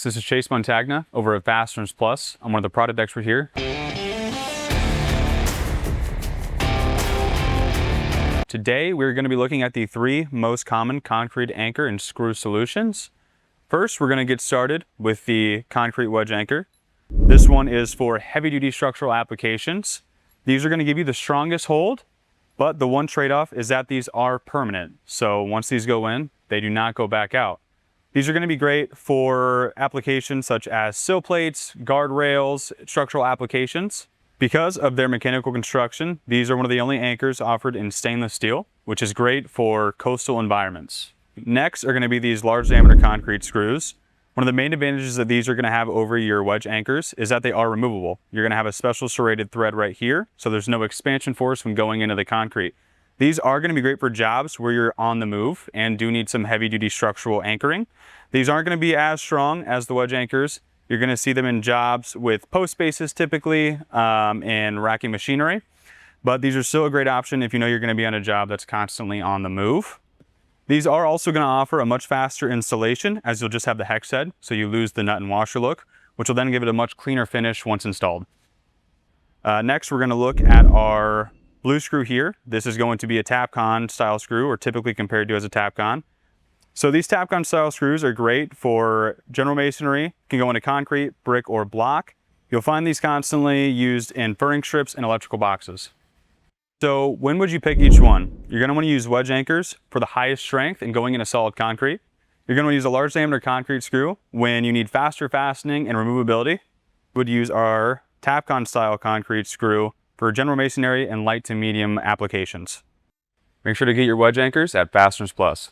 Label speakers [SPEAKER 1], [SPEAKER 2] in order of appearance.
[SPEAKER 1] folks, this is Chase Montagna over at Fasteners Plus. I'm one of the product experts here. Today we're going to be looking at the 3 most common concrete anchor and screw solutions. First, we're going to get started with the concrete wedge anchor. This one is for heavy-duty structural applications. These are going to give you the strongest hold, but the one trade-off is that these are permanent. So once these go in, they do not go back out. These are going to be great for applications such as sill plates, guardrails, structural applications. Because of their mechanical construction, these are one of the only anchors offered in stainless steel, which is great for coastal environments. Next are going to be these large diameter concrete screws. One of the main advantages that these are going to have over your wedge anchors is that they are removable. You're going to have a special serrated thread right here, so there's no expansion force when going into the concrete. These are going to be great for jobs where you're on the move and do need some heavy-duty structural anchoring. These aren't going to be as strong as the wedge anchors. You're going to see them in jobs with post bases typically, and racking machinery. But these are still a great option if you know you're going to be on a job that's constantly on the move. These are also going to offer a much faster installation, as you'll just have the hex head, so you lose the nut and washer look, which will then give it a much cleaner finish once installed. Next, we're going to look at our blue screw here. This is going to be a Tapcon-style screw, or typically compared to as a Tapcon. So these Tapcon-style screws are great for general masonry, can go into concrete, brick, or block. You'll find these constantly used in furring strips and electrical boxes. So when would you pick each one? You're going to want to use wedge anchors for the highest strength and going into solid concrete. You're going to want to use a large diameter concrete screw when you need faster fastening and removability. You would use our Tapcon-style concrete screw for general masonry and light to medium applications. Make sure to get your wedge anchors at Fasteners Plus.